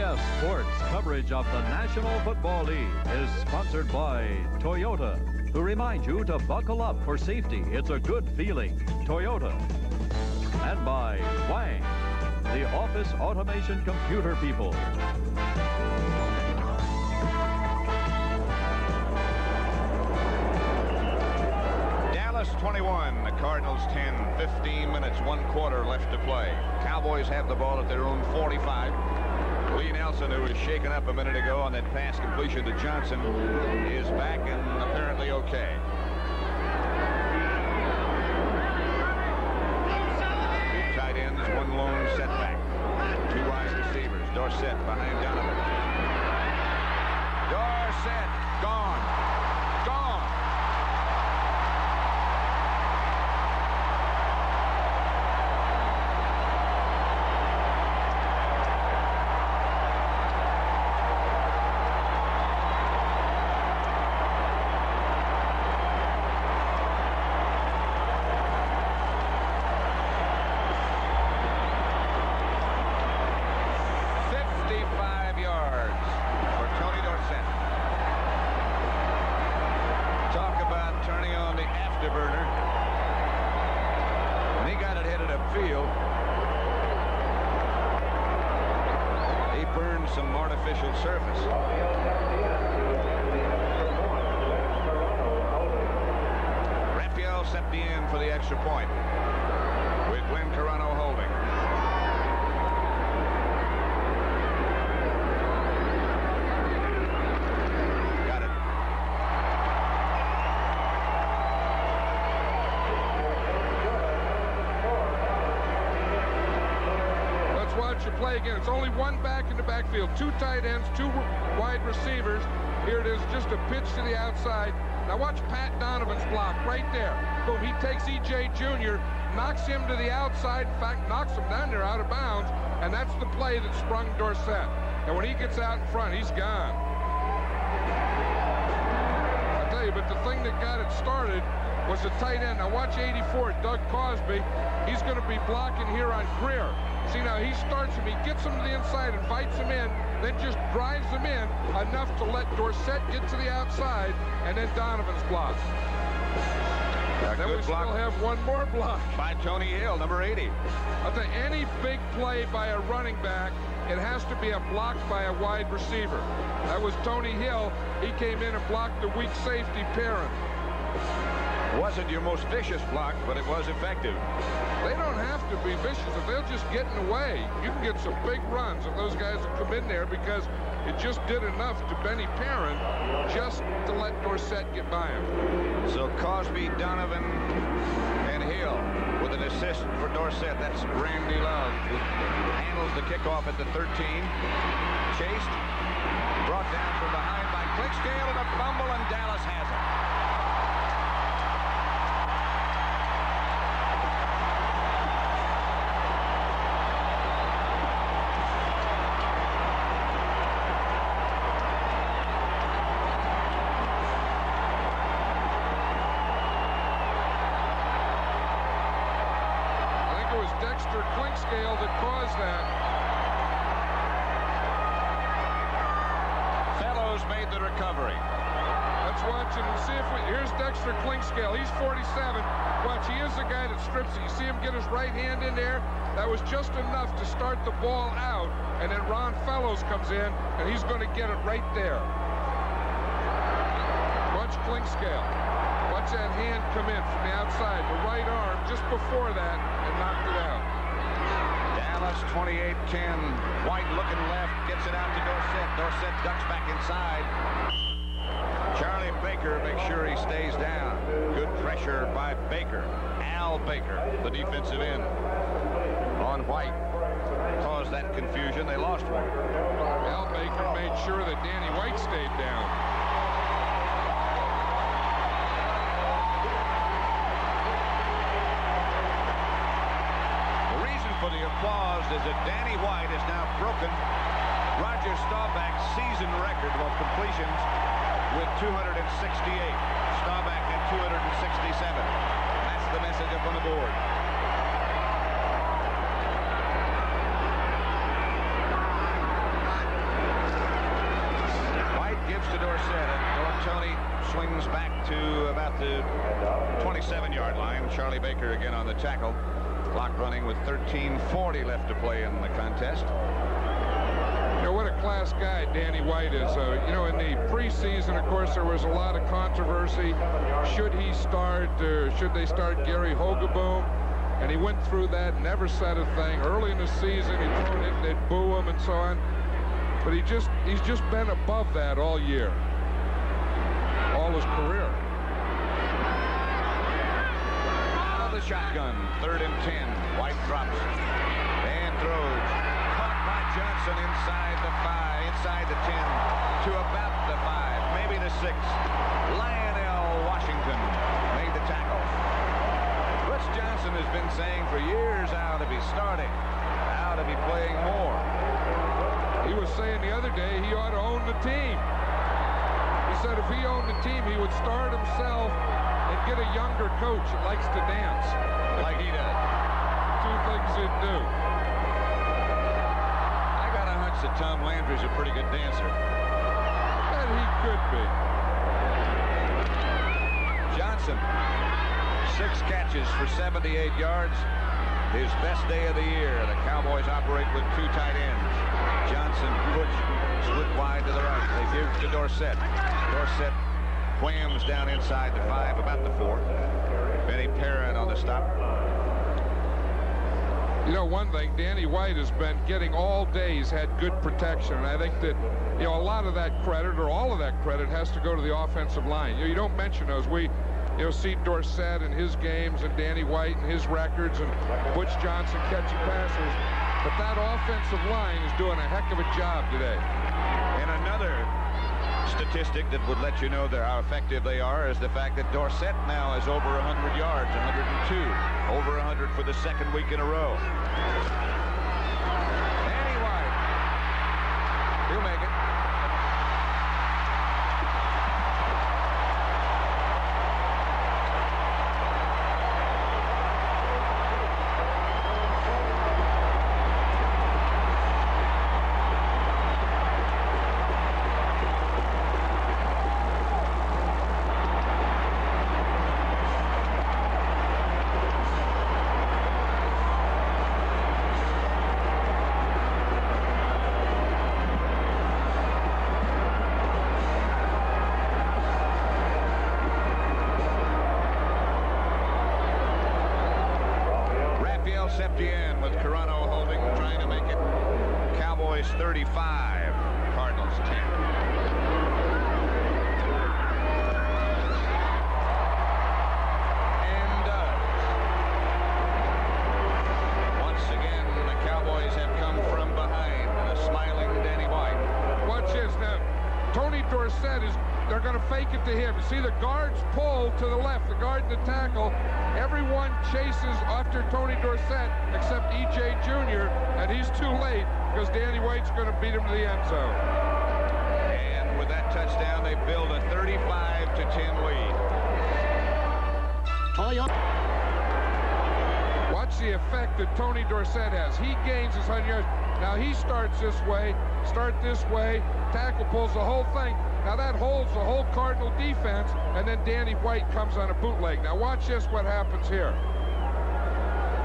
CBS Sports coverage of the National Football League is sponsored by Toyota, who remind you to buckle up for safety. It's a good feeling. Toyota. And by Wang, the office automation computer people. Dallas 21, the Cardinals 10, 15 minutes, 1 quarter left to play. Cowboys have the ball at their own 45. Lee Nelson, who was shaken up a minute ago on that pass completion to Johnson, is back and apparently okay. Two tight ends, 1 lone setback. 2 wide receivers. Dorsett behind Donovan. Dorsett, gone. Gone. Some artificial surface. Raphael Septien for the extra point, with Glenn Carano holding. Got it. Let's watch the play again. It's only 1 back in the backfield, 2 tight ends, 2 wide receivers. Here it is, just a pitch to the outside. Now watch Pat Donovan's block right there. Boom, he takes E.J. Jr., knocks him to the outside, in fact, knocks him down there out of bounds, and that's the play that sprung Dorsett. And when he gets out in front, he's gone. I tell you, but the thing that got it started was the tight end. Now watch 84, Doug Cosby. He's going to be blocking here on Greer. See, now he starts him, he gets him to the inside, invites him in, then just drives him in enough to let Dorsett get to the outside, and then Donovan's block. Then we still have 1 more block. By Tony Hill, number 80. I think any big play by a running back, it has to be a block by a wide receiver. That was Tony Hill. He came in and blocked the weak safety Perrin. Wasn't your most vicious block, but it was effective. They don't have to be vicious. If they'll just get in the way, you can get some big runs if those guys will come in there, because it just did enough to Benny Perrin just to let Dorsett get by him. So Cosby, Donovan, and Hill with an assist for Dorsett. That's Randy Love, who handles the kickoff at the 13. Chased, brought down from behind by Clickscale, and a fumble, and Dallas has it. Clickscale that caused that. Fellows made the recovery. Let's watch it and see if here's Dexter Clickscale. He's 47. Watch, he is the guy that strips it. You see him get his right hand in there? That was just enough to start the ball out, and then Ron Fellows comes in, and he's going to get it right there. Watch Clickscale. Watch that hand come in from the outside, the right arm just before that, and knocked it out. Dallas 28-10. White looking left, gets it out to Dorsett. Dorsett ducks back inside. Charlie Baker makes sure he stays down. Good pressure by Baker. Al Baker, the defensive end, on White. Caused that confusion. They lost one. Al Baker made sure that Danny White stayed down. For the applause is that Danny White has now broken Roger Staubach's season record of completions with 268. Staubach had 267. That's the message up on the board. the 27-yard line. Charlie Baker again on the tackle. Clock running with 13:40 left to play in the contest. You know, what a class guy Danny White is. You know, in the preseason, of course, there was a lot of controversy. Should he start, or should they start Gary Hogeboom? And he went through that, never said a thing. Early in the season, he'd throw it in, they'd boo him and so on. But he's just been above that all year, all his career. Out of the shotgun, 3rd and 10. White drops and throws. Caught by Johnson inside the 5, inside the 10, to about the 5, maybe the 6. Lionel Washington made the tackle. Butch Johnson has been saying for years how to be starting, how to be playing more. He was saying the other day he ought to own the team. He said if he owned the team, he would start himself and get a younger coach that likes to dance. Like he does. 2 things he'd do. I got a hunch that Tom Landry's a pretty good dancer. And he could be. Johnson, 6 catches for 78 yards. His best day of the year. The Cowboys operate with 2 tight ends. Johnson, Butch, split wide to the right. They give to Dorsett. Dorsett whams down inside the 5, about the 4. Benny Perrin on the stop. You know, one thing, Danny White has been getting all day. He's had good protection. And I think that, you know, a lot of that credit, or all of that credit, has to go to the offensive line. You don't mention those. We, you know, see Dorsett and his games and Danny White and his records and Butch Johnson catching passes. But that offensive line is doing a heck of a job today. And another statistic that would let you know how effective they are is the fact that Dorsett now is over 100 yards, 102, over 100 for the 2nd week in a row. Danny White, he'll make it. Septien with Carano holding, trying to make it. Cowboys 35, Cardinals 10. And once again, the Cowboys have come from behind, and a smiling Danny White. Watch this now. Tony Dorsett they're going to fake it to him. You see the guards pull to the left, the guard and the tackle. Everyone chases after Tony Dorsett except E.J. Jr., and he's too late because Danny White's going to beat him to the end zone. And with that touchdown, they build a 35-10 lead. Watch the effect that Tony Dorsett has. He gains his 100 yards. Now he starts this way, tackle pulls the whole thing. Now that holds the whole Cardinal defense, and then Danny White comes on a bootleg. Now watch this, what happens here.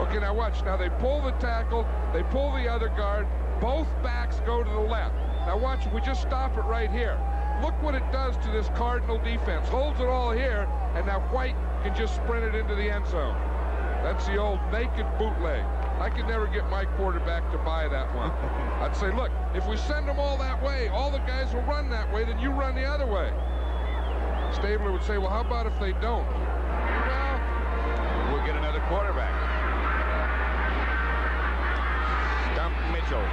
Okay, now watch. Now they pull the tackle, they pull the other guard, both backs go to the left. Now watch, we just stop it right here. Look what it does to this Cardinal defense. Holds it all here, and now White can just sprint it into the end zone. That's the old naked bootleg. I could never get my quarterback to buy that one. I'd say, look, if we send them all that way, all the guys will run that way, then you run the other way. Stabler would say, well, how about if they don't? Well, we'll get another quarterback. Stump Mitchell.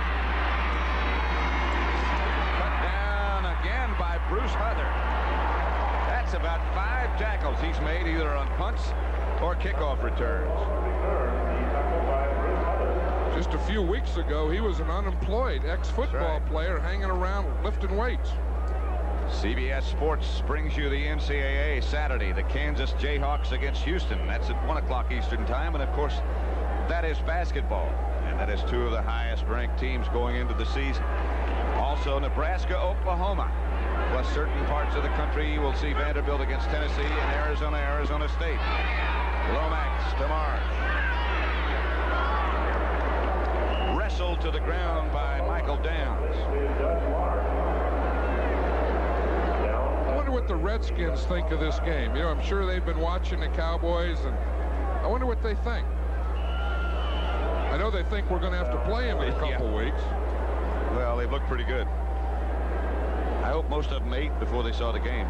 Cut down again by Bruce Huther. That's about 5 tackles he's made either on punts or kickoff returns. Just a few weeks ago, he was an unemployed ex-football player hanging around lifting weights. CBS Sports brings you the NCAA Saturday. The Kansas Jayhawks against Houston. That's at 1 o'clock Eastern time. And, of course, that is basketball. And that is 2 of the highest-ranked teams going into the season. Also, Nebraska, Oklahoma. Plus certain parts of the country will see Vanderbilt against Tennessee and Arizona State. Lomax to Marsh. Wrestled to the ground by Michael Downs. I wonder what the Redskins think of this game. You know, I'm sure they've been watching the Cowboys, and I wonder what they think. I know they think we're going to have to play them in a couple weeks. Well, they've looked pretty good. I hope most of them ate before they saw the game.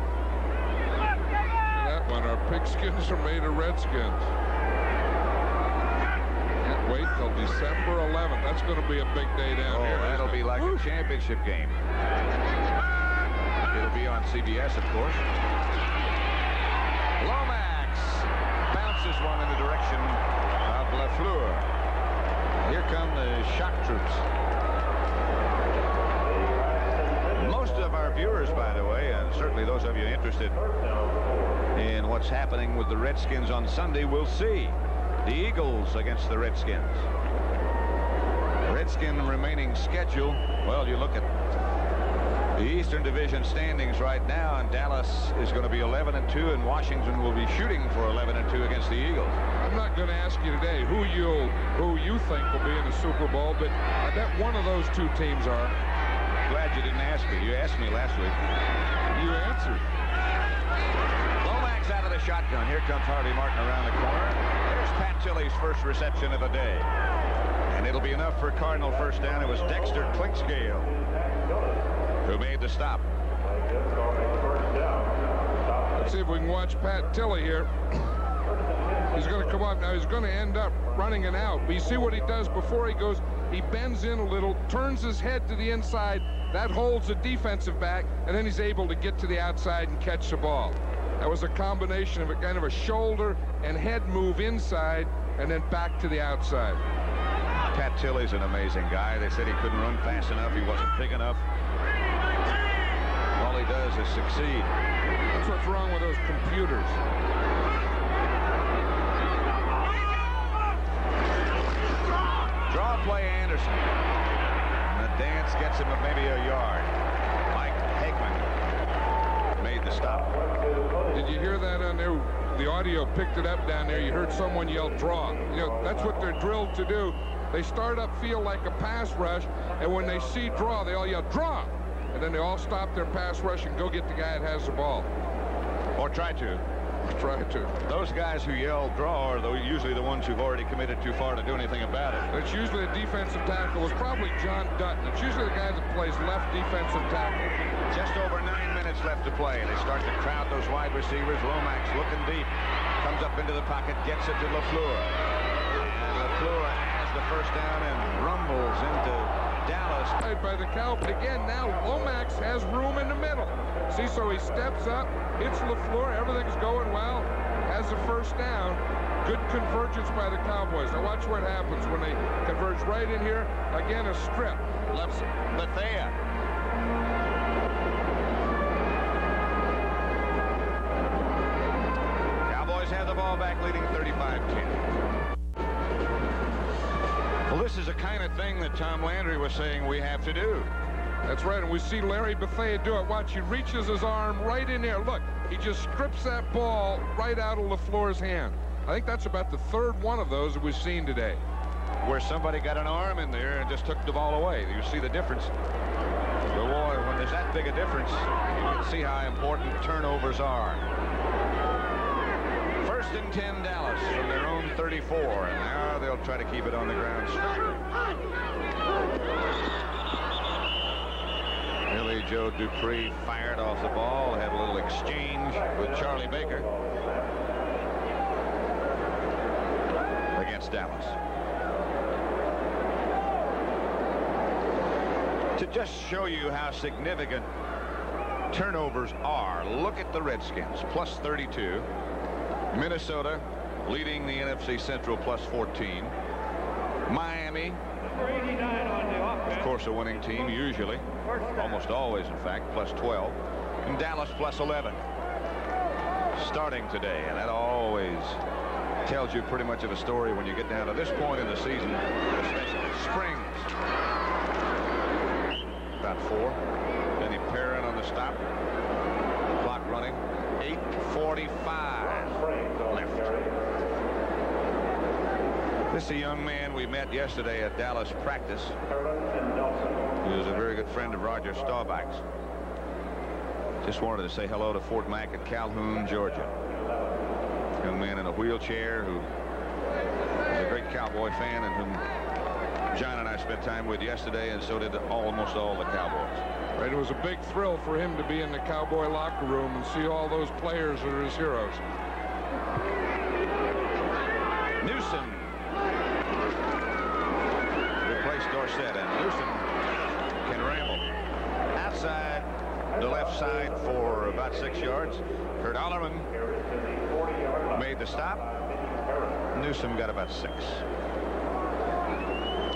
That one, our pigskins are made of Redskins. Can't wait till December 11th. That's going to be a big day down here. That'll be like a championship game. It'll be on CBS, of course. Lomax bounces one in the direction of LaFleur. Here come the shock troops. Most of our viewers, by the way, and certainly those of you interested in what's happening with the Redskins on Sunday, will see the Eagles against the Redskins. Redskin remaining schedule. Well, you look at the Eastern Division standings right now, and Dallas is going to be 11-2, and Washington will be shooting for 11-2 against the Eagles. I'm not going to ask you today who you think will be in the Super Bowl, but I bet one of those two teams are. Glad you didn't ask me. You asked me last week. You answered. Lomax out of the shotgun. Here comes Harvey Martin around the corner. There's Pat Tilley's first reception of the day. And it'll be enough for a Cardinal first down. It was Dexter Clinkscale who made the stop. Let's see if we can watch Pat Tilley here. He's going to come up. Now he's going to end up running an out. But you see what he does before he goes. He bends in a little, turns his head to the inside. That holds the defensive back, and then he's able to get to the outside and catch the ball. That was a combination of a kind of a shoulder and head move inside and then back to the outside. Pat Tilley's an amazing guy. They said he couldn't run fast enough. He wasn't big enough. All he does is succeed. That's what's wrong with those computers. Draw play Anderson. And the dance gets him maybe a yard. Mike Hageman made the stop. Did you hear that on there? The audio picked it up down there. You heard someone yell draw. You know, that's what they're drilled to do. They start up field like a pass rush, and when they see draw, they all yell draw. And then they all stop their pass rush and go get the guy that has the ball. Or try to. Try to. Those guys who yell draw are usually the ones who've already committed too far to do anything about it. It's usually a defensive tackle. It's probably John Dutton. It's usually the guy that plays left defensive tackle. Just over 9 minutes left to play. They start to crowd those wide receivers. Lomax looking deep. Comes up into the pocket, gets it to LaFleur. And LaFleur has the first down and rumbles into Dallas. By the Cowboys. Again, now Lomax has room in the middle. See, so he steps up, hits LaFleur, everything's going well, has the first down. Good convergence by the Cowboys. Now watch what happens when they converge right in here. Again, a strip. Left Bethea. Cowboys have the ball back, leading 35-10. Well, this is the kind of thing that Tom Landry was saying we have to do. That's right, and we see Larry Bethea do it. Watch, he reaches his arm right in there. Look, he just strips that ball right out of LaFleur's hand. I think that's about the third one of those that we've seen today. Where somebody got an arm in there and just took the ball away. You see the difference. But boy, when there's that big a difference, you can see how important turnovers are. First and 10 Dallas from their own 34, and now they'll try to keep it on the ground. Billy Joe Dupree fired off the ball, had a little exchange with Charlie Baker against Dallas. To just show you how significant turnovers are, look at the Redskins, plus 32. Minnesota leading the NFC Central, plus 14. Miami, of course, a winning team usually, almost always in fact, plus 12. And Dallas plus 11 starting today, and that always tells you pretty much of a story when you get down to this point in the season, especially. Springs about 4. Denny Perrin on the stop. This is a young man we met yesterday at Dallas practice. He was a very good friend of Roger Staubach's. Just wanted to say hello to Fort Mac at Calhoun, Georgia. Young man in a wheelchair who is a great Cowboy fan and whom John and I spent time with yesterday, and so did almost all the Cowboys. Right, it was a big thrill for him to be in the Cowboy locker room and see all those players that are his heroes. Newsom replaced Dorsett, and Newsom can ramble outside the left side for about 6 yards. Kurt Ollerman made the stop. Newsom got about 6.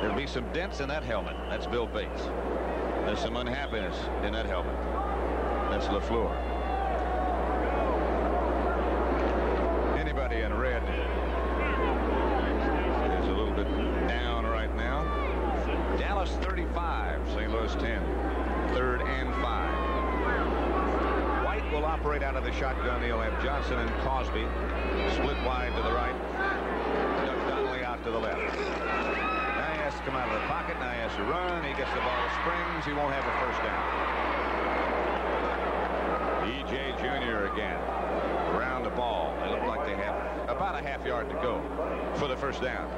There'll be some dents in that helmet. That's Bill Bates. There's some unhappiness in that helmet. That's LaFleur. Anybody in red is a little bit down right now. Dallas 35, St. Louis 10. 3rd and 5. White will operate out of the shotgun. He'll have Johnson and Cosby split wide to the right. Doug Donnelly out to the left. Now he has to come out of the pocket. Now he has to run. He gets the ball, springs. He won't have a first down. E.J. Jr. again. Around the ball. They look like they have about a half yard to go for the first down.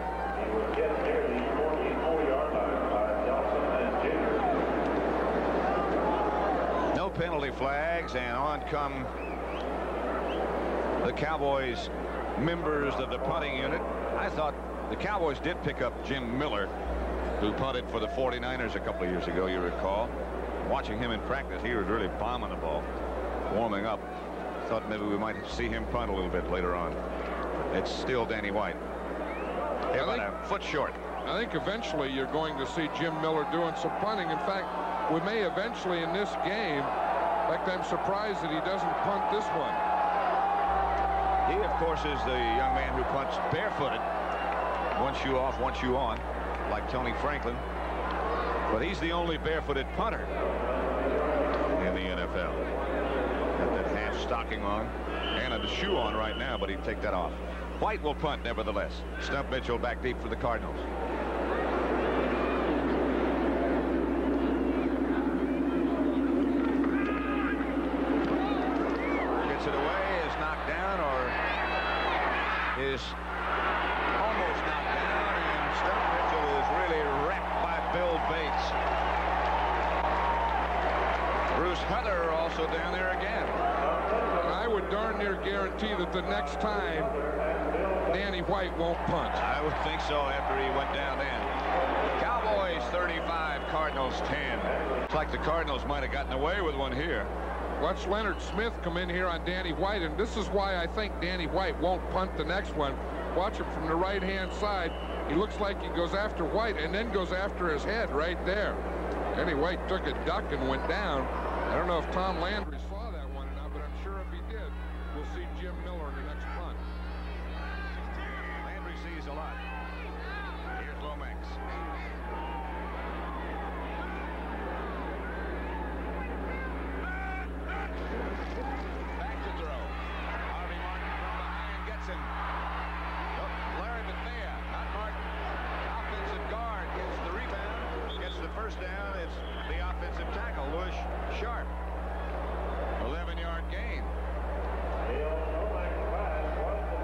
No penalty flags, and on come the Cowboys members of the punting unit. I thought the Cowboys did pick up Jim Miller, who punted for the 49ers a couple of years ago, you recall. Watching him in practice, he was really bombing the ball, warming up. Thought maybe we might see him punt a little bit later on. It's still Danny White. About a foot short. I think eventually you're going to see Jim Miller doing some punting. In fact, we may eventually in this game. In fact, I'm surprised that he doesn't punt this one. He, of course, is the young man who punts barefooted. One shoe off, one shoe on, like Tony Franklin. But he's the only barefooted punter in the NFL. Got that half stocking on and a shoe on right now, but he'd take that off. White will punt, nevertheless. Stump Mitchell back deep for the Cardinals. Gets it away, is knocked down, or is almost knocked down, and Stump Mitchell is really wrecked by Bill Bates. Bruce Heather also down there again. I would darn near guarantee that the next time Danny White won't punt. I would think so after he went down then. Cowboys 35, Cardinals 10. Looks like the Cardinals might have gotten away with one here. Watch Leonard Smith come in here on Danny White, and this is why I think Danny White won't punt the next one. Watch him from the right-hand side. He looks like he goes after White and then goes after his head right there. Danny White took a duck and went down. I don't know if Tom Landry saw that one or not, but I'm sure if he did, we'll see Jim Miller in the next punt. Landry sees a lot. Here's Lomax. Back to throw. Harvey Martin from behind gets him. Oh, Larry Bethea, not Martin. Offensive guard gets the rebound, gets the first down. It's the offensive tackle, Louis Sharp. 11-yard gain.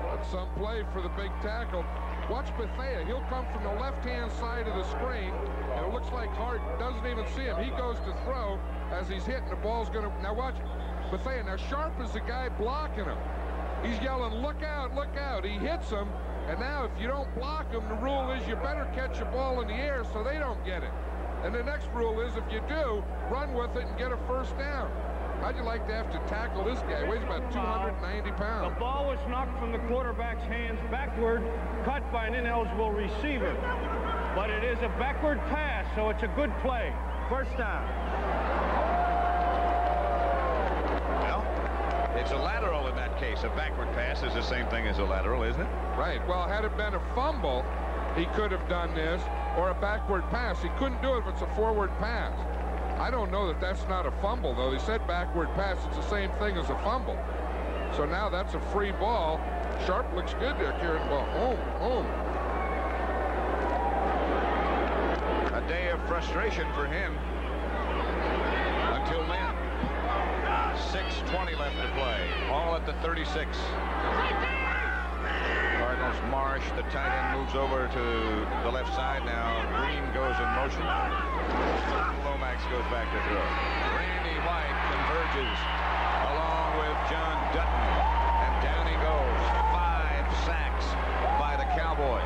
That's some play for the big tackle. Watch Bethea. He'll come from the left-hand side of the screen, and it looks like Hart doesn't even see him. He goes to throw as he's hitting. The ball's going to... Now watch Bethea. Now Sharp is the guy blocking him. He's yelling, look out, look out. He hits him, and now if you don't block him, the rule is you better catch the ball in the air so they don't get it. And the next rule is if you do, run with it and get a first down. How'd you like to have to tackle this guy? He weighs about 290 pounds. The ball was knocked from the quarterback's hands backward, cut by an ineligible receiver. But it is a backward pass, so it's a good play. First down. Well, it's a lateral in that case. A backward pass is the same thing as a lateral, isn't it? Right. Well, had it been a fumble, he could have done this, or a backward pass. He couldn't do it if it's a forward pass. I don't know that that's not a fumble, though. They said backward pass. It's the same thing as a fumble. So now that's a free ball. Sharp looks good there, carrying the ball. Home. day of frustration for him until then. 6:20 left to play. All at the 36. Cardinals Marsh, the tight end, moves over to the left side. Now Green goes in motion. Lomax goes back to throw. Randy White converges along with John Dutton. And down he goes. 5 sacks by the Cowboys.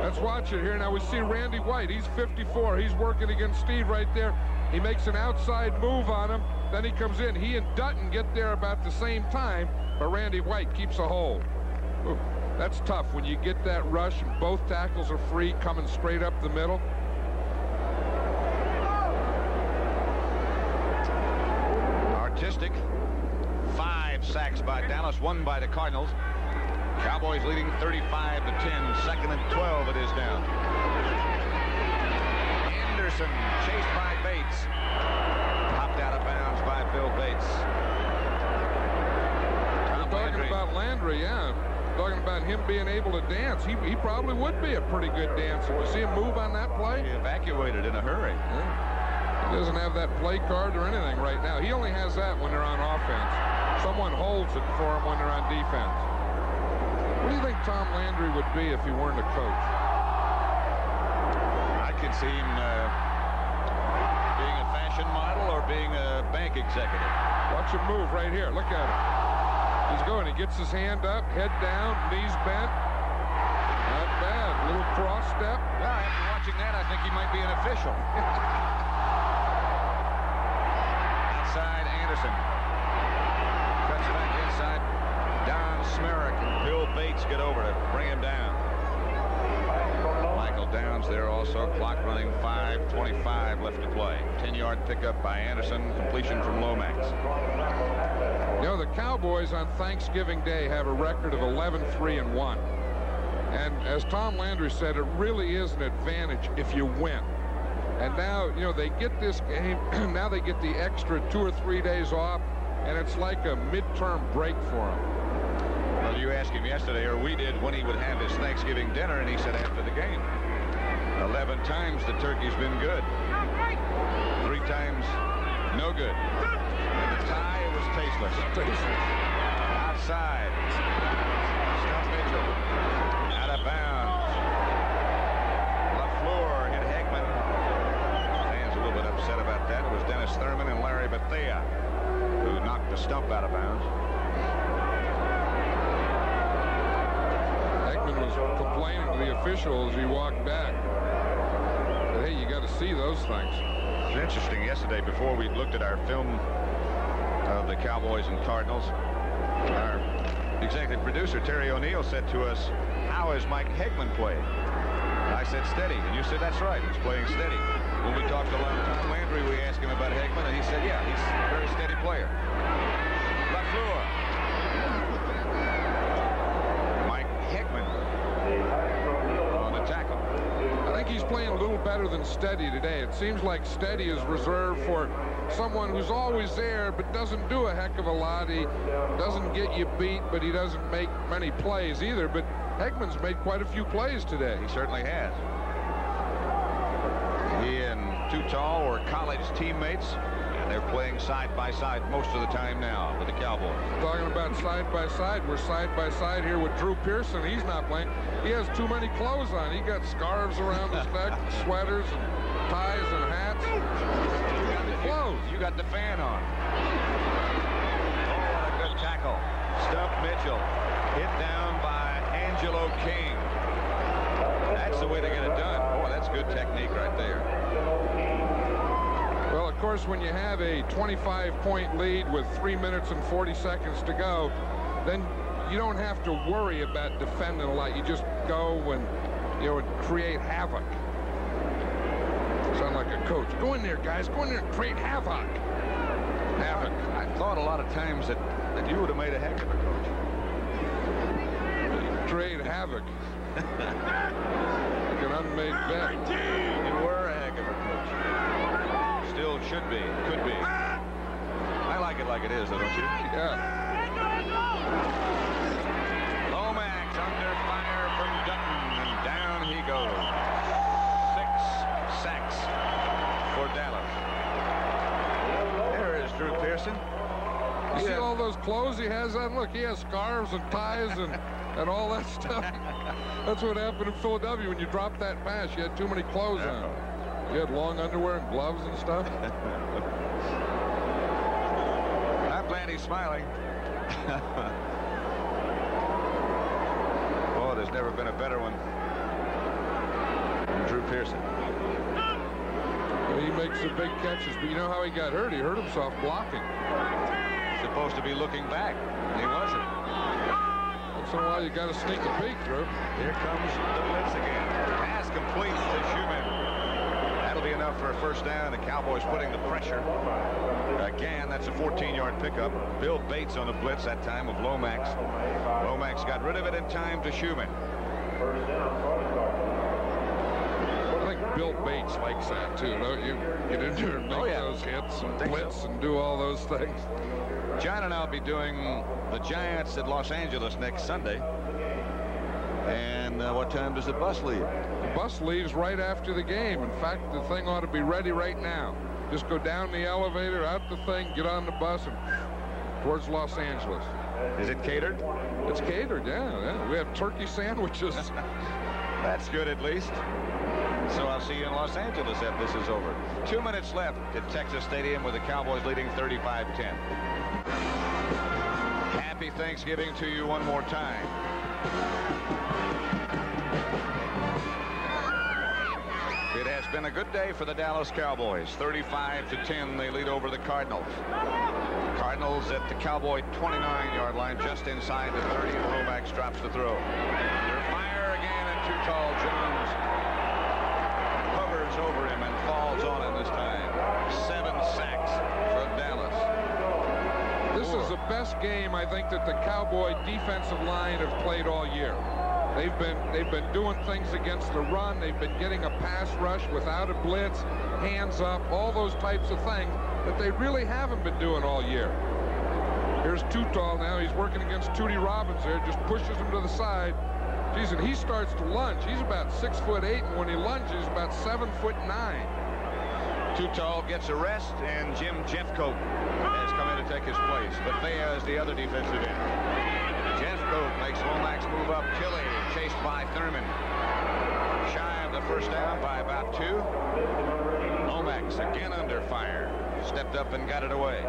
Let's watch it here. Now we see Randy White. He's 54. He's working against Steve right there. He makes an outside move on him. Then he comes in. He and Dutton get there about the same time, but Randy White keeps a hold. Ooh, that's tough when you get that rush and both tackles are free coming straight up the middle. Artistic. 5 sacks by Dallas, 1 by the Cardinals. Cowboys leading 35-10. 2nd and 12 it is now. Anderson chased by Bates. Popped out of bounds by Bill Bates. Talking about Landry, yeah. Talking about him being able to dance. He probably would be a pretty good dancer. You see him move on that play? He evacuated in a hurry. Yeah. He doesn't have that play card or anything right now. He only has that when they're on offense. Someone holds it for him when they're on defense. What do you think Tom Landry would be if he weren't a coach? I can see him being a fashion model or being a bank executive. Watch him move right here. Look at him. He's going. He gets his hand up, head down, knees bent. Not bad. Little cross step. Well, after watching that, I think he might be an official. Outside, Anderson. Cuts back inside. Don Smerrick and Bill Bates get over to bring him down. Michael Downs there also. Clock running. 5:25 left to play. 10-yard pickup by Anderson. Completion from Lomax. You know, the Cowboys on Thanksgiving Day have a record of 11-3-1. And as Tom Landry said, it really is an advantage if you win. And now, you know, they get this game. Now they get the extra 2 or 3 days off, and it's like a midterm break for them. Well, you asked him yesterday, or we did, when he would have his Thanksgiving dinner, and he said after the game. 11 times the turkey's been good. 3 times no good. And the tie was tasteless. Outside. Stump Mitchell. Out of bounds. LaFleur hit Hegman. Fans a little bit upset about that. It was Dennis Thurman and Larry Bethea who knocked the stump out of bounds. Hegman was complaining to the official as he walked back. But hey, you got to see those things. It's interesting. Yesterday, before we looked at our film of the Cowboys and Cardinals, our executive producer, Terry O'Neill, said to us, "How is Mike Hegman playing?" I said, "Steady." And you said, "That's right. He's playing steady." When we talked to Tom Landry, we asked him about Hegman, and he said, "Yeah, he's a very steady player." LaFleur. Mike Hegman on the tackle. I think he's playing a little better than steady today. It seems like steady is reserved for someone who's always there but doesn't do a heck of a lot. He doesn't get you beat, but he doesn't make many plays either. But Hegman's made quite a few plays today. He certainly has. He and Too Tall were college teammates, and they're playing side by side most of the time now with the Cowboys. Talking about side by side, we're side by side here with Drew Pearson. He's not playing. He has too many clothes on. He got scarves around his neck, sweaters, and ties and hats. You got the fan on. Oh, what a good tackle. Stump Mitchell hit down by Angelo King. That's the way to get it done. Boy, that's good technique right there. Well, of course, when you have a 25-point lead with 3 minutes and 40 seconds to go, then you don't have to worry about defending a lot. You just go and, you know, and create havoc. Sound like a coach. Go in there, guys. Go in there and create havoc. Havoc. I thought a lot of times that you would have made a heck of a coach. Create havoc. Like an unmade bet. You were a heck of a coach. Still should be. Could be. I like it like it is, though, don't you? Yeah. Lomax under fire from Dutton. And Pearson? You see all those clothes he has on? Look, he has scarves and ties and all that stuff. That's what happened in Philadelphia when you dropped that pass. You had too many clothes on. You had long underwear and gloves and stuff. I'm glad he's smiling. Oh, there's never been a better one than Drew Pearson. He makes the big catches, but you know how he got hurt? He hurt himself blocking. Supposed to be looking back, and he wasn't. Once in a while, you got to sneak a peek, Drew. Here comes the blitz again. Pass complete to Schumann. That'll be enough for a first down. The Cowboys putting the pressure. Again, that's a 14-yard pickup. Bill Bates on the blitz that time of Lomax. Lomax got rid of it in time to Schumann. I think Bill Bates likes that, too, don't you? Get in there and make those hits and blitz and do all those things. John and I'll be doing the Giants at Los Angeles next Sunday. And what time does the bus leave? The bus leaves right after the game. In fact, the thing ought to be ready right now. Just go down the elevator, out the thing, get on the bus, and towards Los Angeles. Is it catered? It's catered, yeah. We have turkey sandwiches. That's good, at least. So I'll see you in Los Angeles if this is over. 2 minutes left at Texas Stadium with the Cowboys leading 35-10. Happy Thanksgiving to you one more time. It has been a good day for the Dallas Cowboys. 35-10, they lead over the Cardinals. Cardinals at the Cowboy 29-yard line, just inside the 30, and Lomax drops the throw. Under fire again, and too tall Jones hovers over him and falls on him this time. 7 sacks for Dallas. This is the best game, I think, that the Cowboy defensive line have played all year. They've been doing things against the run. They've been getting a pass rush without a blitz, hands up, all those types of things that they really haven't been doing all year. Here's Too Tall now. He's working against Tootie Robbins there, just pushes him to the side. Geez, and he starts to lunge. He's about 6'8", and when he lunges, about 7'9". Too Tall gets a rest, and Jim Jeffcoat has come in to take his place. Bethea is the other defensive end. Jeffcoat makes Lomax move up. Tilley chased by Thurman. Shy of the first down by about 2. Lomax again under fire. Stepped up and got it away.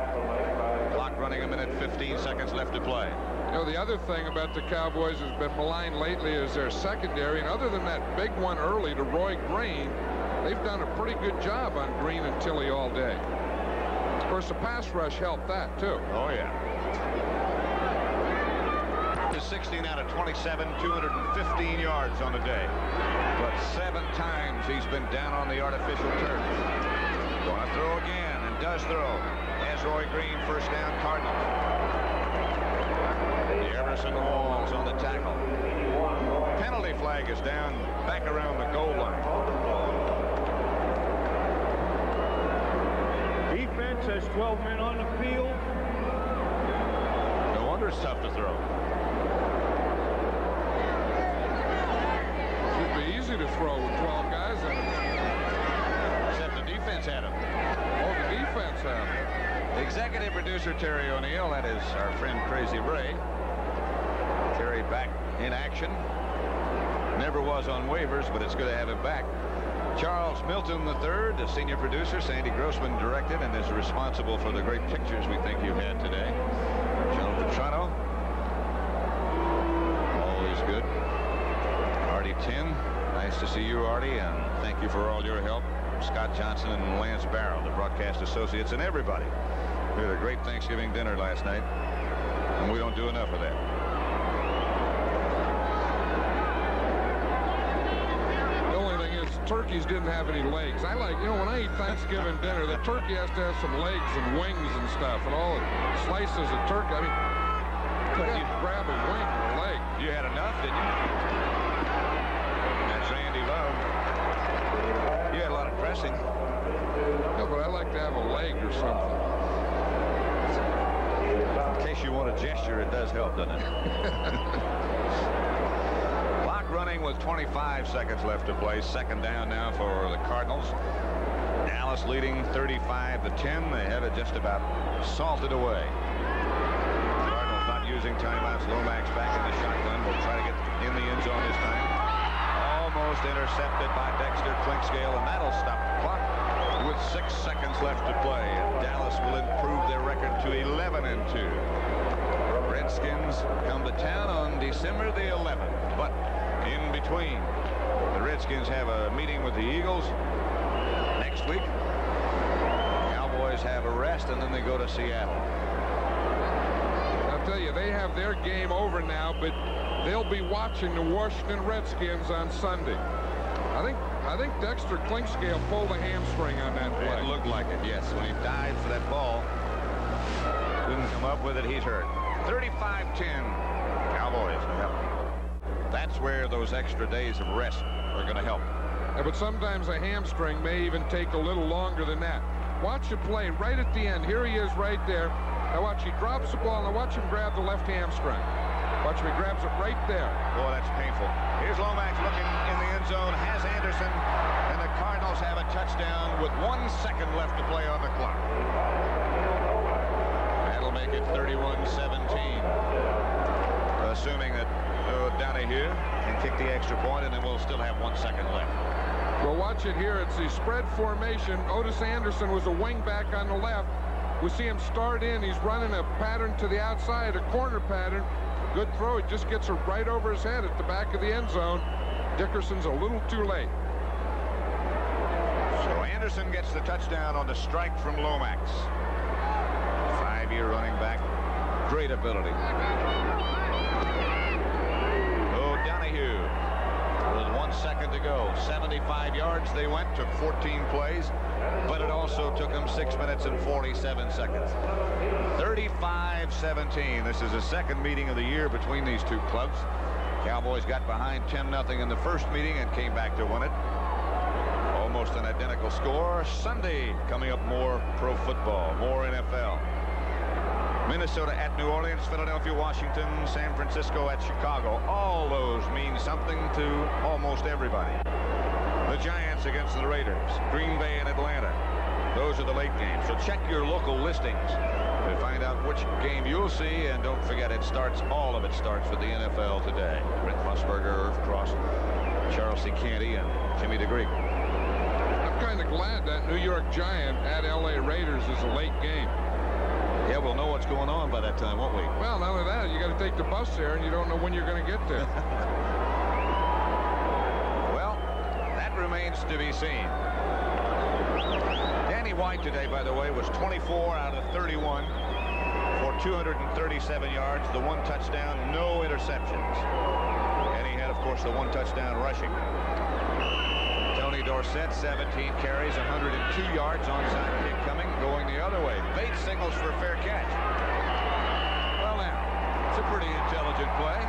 Clock running 1:15 seconds left to play. You know, the other thing about the Cowboys has been maligned lately is their secondary, and other than that big one early to Roy Green, they've done a pretty good job on Green and Tilley all day. Of course, the pass rush helped that, too. Oh, yeah. 16 out of 27, 215 yards on the day. But 7 times he's been down on the artificial turf. Going to throw again, and does throw. As Roy Green, first down, Cardinals. Jefferson Walls on the tackle. Penalty flag is down back around the goal line. Defense has 12 men on the field. No wonder it's tough to throw. Should be easy to throw with 12 guys in it. Except the defense had him. Oh, the defense had him. Executive producer Terry O'Neill, that is our friend Crazy Ray. Terry back in action. Never was on waivers, but it's good to have him back. Charles Milton III, the senior producer. Sandy Grossman directed and is responsible for the great pictures we think you've had today. Joe Petrano, always good. Artie Tin, nice to see you, Artie, and thank you for all your help. Scott Johnson and Lance Barrow, the broadcast associates, and everybody. We had a great Thanksgiving dinner last night, and we don't do enough of that. The only thing is, turkeys didn't have any legs. I like, you know, when I eat Thanksgiving dinner, the turkey has to have some legs and wings and stuff, and all the slices of turkey. I mean, you got to grab a wing or a leg. You had enough, didn't you? That's Randy Love. You had a lot of pressing. Yeah, but I like to have a leg or something. In case you want a gesture, it does help, doesn't it? Clock running with 25 seconds left to play. Second down now for the Cardinals. Dallas leading 35-10. They have it just about salted away. Cardinals not using timeouts. Lomax back in the shotgun. Will try to get in the end zone this time. Almost intercepted by Dexter Clinkscale, and that'll stop the clock with 6 seconds left to play. And Dallas will improve their record to 11-2. Redskins come to town on December the 11th, but in between, the Redskins have a meeting with the Eagles next week. Cowboys have a rest, and then they go to Seattle. I'll tell you, they have their game over now, but they'll be watching the Washington Redskins on Sunday. I think Dexter Clinkscale pulled a hamstring on that play. It looked like it, yes. When he dived for that ball, couldn't come up with it. He's hurt. 35-10. Cowboys. That's where those extra days of rest are going to help. Yeah, but sometimes a hamstring may even take a little longer than that. Watch the play right at the end. Here he is right there. Now watch, he drops the ball. Now watch him grab the left hamstring. Watch him, he grabs it right there. Boy, that's painful. Here's Lomax looking in the end zone, has Anderson, and the Cardinals have a touchdown with 1 second left to play on the clock. That'll make it 31-17. Assuming that Donahue can kick the extra point, and then we'll still have 1 second left. Well, watch it here. It's the spread formation. Otis Anderson was a wing back on the left. We see him start in. He's running a pattern to the outside, a corner pattern. Good throw. He just gets it right over his head at the back of the end zone. Dickerson's a little too late. So Anderson gets the touchdown on the strike from Lomax. 5-year running back. Great ability. Donahue with 1 second to go. 75 yards they went. Took 14 plays. But it also took them 6 minutes and 47 seconds. 35-17. This is the second meeting of the year between these two clubs. Cowboys got behind 10-0 in the first meeting and came back to win it. Almost an identical score. Sunday coming up, more pro football, more NFL. Minnesota at New Orleans, Philadelphia, Washington, San Francisco at Chicago. All those mean something to almost everybody. The Giants against the Raiders, Green Bay and Atlanta. Those are the late games. So check your local listings to find out which game you'll see. And don't forget, all of it starts with the NFL today. Brent Musburger, Irv Cross, Charles C. Canty, and Jimmy DeGreek. I'm kind of glad that New York Giant at LA Raiders is a late game. Yeah, we'll know what's going on by that time, won't we? Well, not only that, you got to take the bus there, and you don't know when you're going to get there. Well, that remains to be seen. Danny White today, by the way, was 24 out of 31 for 237 yards, the 1 touchdown, no interceptions. And he had, of course, the 1 touchdown rushing. Tony Dorsett, 17 carries, 102 yards, onside kick coming, going the other way. Bates signals for a fair catch. Well, now, it's a pretty intelligent play.